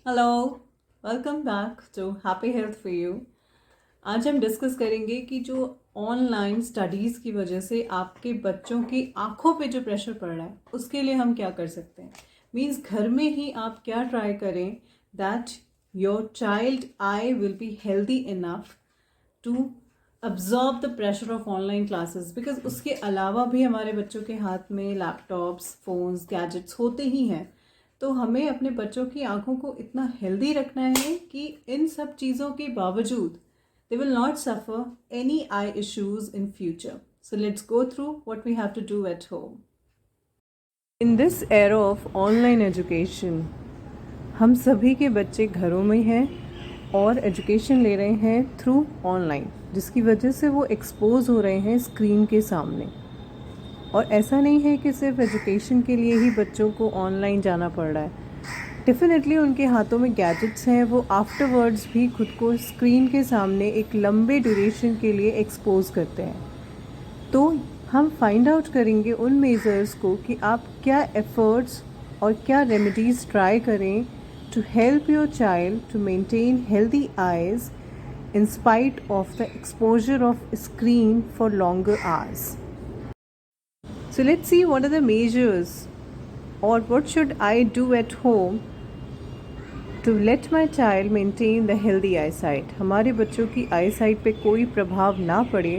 Hello, welcome back to happy health for you. आज हम discuss करेंगे कि जो ऑनलाइन स्टडीज़ की वजह से आपके बच्चों की आंखों पे जो प्रेशर पड़ रहा है उसके लिए हम क्या कर सकते हैं। मीन्स घर में ही आप क्या ट्राई करें that your child eye will be healthy enough to absorb the pressure of online classes. Because उसके अलावा भी हमारे बच्चों के हाथ में लैपटॉप्स, फोन्स, गैजेट्स होते ही हैं। तो हमें अपने बच्चों की आंखों को इतना हेल्दी रखना है कि इन सब चीज़ों के बावजूद they will not suffer any eye issues in future. So let's go through what we have to do at home. In this era of online education हम सभी के बच्चे घरों में हैं और एजुकेशन ले रहे हैं थ्रू ऑनलाइन, जिसकी वजह से वो एक्सपोज हो रहे हैं स्क्रीन के सामने। और ऐसा नहीं है कि सिर्फ एजुकेशन के लिए ही बच्चों को ऑनलाइन जाना पड़ रहा है। डेफिनेटली उनके हाथों में गैजेट्स हैं, वो आफ्टरवर्ड्स भी खुद को स्क्रीन के सामने एक लंबे ड्यूरेशन के लिए एक्सपोज करते हैं। तो हम फाइंड आउट करेंगे उन मेजर्स को कि आप क्या एफर्ट्स और क्या रेमेडीज़ ट्राई करें to help your child to maintain healthy eyes in spite of the exposure of screen for longer hours. So let's see what are the measures or what should I do at home to let my child maintain the healthy eyesight. हमारे बच्चों की eyesight पे कोई प्रभाव ना पड़े,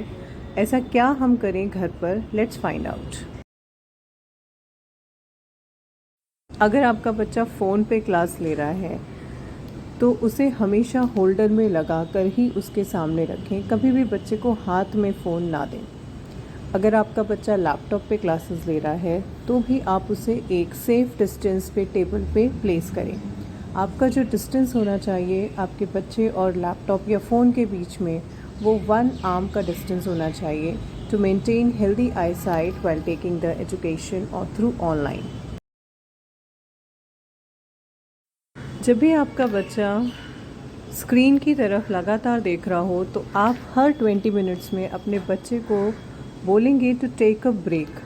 ऐसा क्या हम करें घर पर? Let's find out. अगर आपका बच्चा फ़ोन पे क्लास ले रहा है तो उसे हमेशा होल्डर में लगा कर ही उसके सामने रखें, कभी भी बच्चे को हाथ में फ़ोन ना दें। अगर आपका बच्चा लैपटॉप पे क्लासेस ले रहा है तो भी आप उसे एक सेफ़ डिस्टेंस पे टेबल पे प्लेस करें। आपका जो डिस्टेंस होना चाहिए आपके बच्चे और लैपटॉप या फ़ोन के बीच में, वो 1 आर्म का डिस्टेंस होना चाहिए to maintain healthy eye sight while taking the education और थ्रू ऑनलाइन। जब भी आपका बच्चा स्क्रीन की तरफ लगातार देख रहा हो तो आप हर 20 मिनट्स में अपने बच्चे को बोलेंगे टू टेक अ ब्रेक।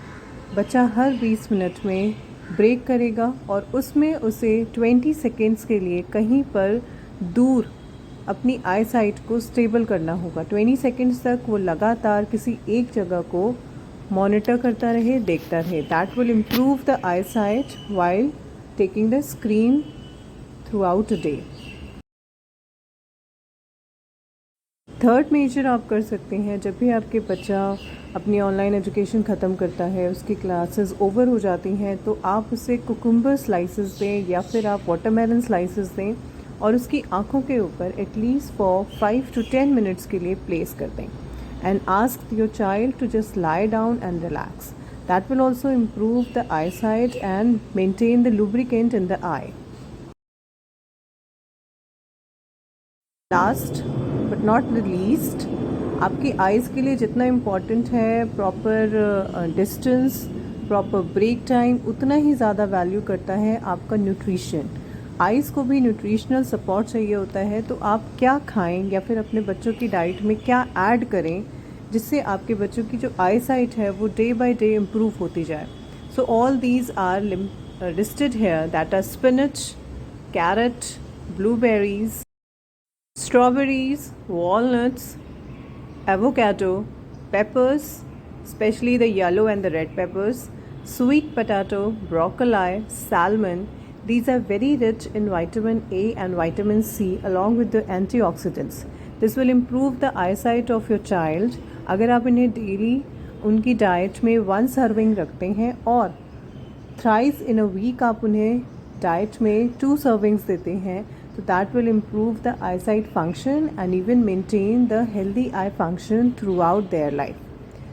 बच्चा हर 20 मिनट में ब्रेक करेगा और उसमें उसे 20 सेकेंड्स के लिए कहीं पर दूर अपनी आई साइट को स्टेबल करना होगा। 20 सेकेंड्स तक वो लगातार किसी एक जगह को मॉनिटर करता रहे, देखता रहे। That will improve the eye sight while taking the screen throughout a day. Third major आप कर सकते हैं, जब भी आपके बच्चा अपनी ऑनलाइन एजुकेशन ख़त्म करता है, उसकी क्लासेस ओवर हो जाती हैं, तो आप उसे कुकुम्बर स्लाइसेस दें या फिर आप वाटरमेलन स्लाइसेस दें और उसकी आंखों के ऊपर एटलीस्ट फॉर 5 to 10 मिनट्स के लिए प्लेस कर दें and ask your child to just lie down and relax. That will also improve the eye sight and maintain the lubricant in the eye. Last but not the least, आपकी eyes के लिए जितना important है proper distance, proper break time, उतना ही ज़्यादा value करता है आपका न्यूट्रिशन. आइज़ को भी न्यूट्रिशनल सपोर्ट चाहिए होता है, तो आप क्या खाएं या फिर अपने बच्चों की डाइट में क्या ऐड करें जिससे आपके बच्चों की जो आई साइट है वो डे बाय डे इम्प्रूव होती जाए. So all these are listed here, that are spinach, carrot, blueberries, strawberries, walnuts, avocado, peppers, especially the yellow and the red peppers, sweet potato, broccoli, salmon. These are very rich in vitamin A and vitamin C along with the antioxidants. This will improve the eyesight of your child. अगर आप इन्हें daily उनकी diet में 1 serving रखते हैं और thrice in a week आप उन्हें डाइट में 2 सर्विंग्स देते हैं, so that will improve the eyesight function and even maintain the healthy eye function throughout their life.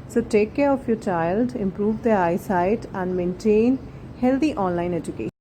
So take care of your child, improve their eyesight and maintain healthy online education.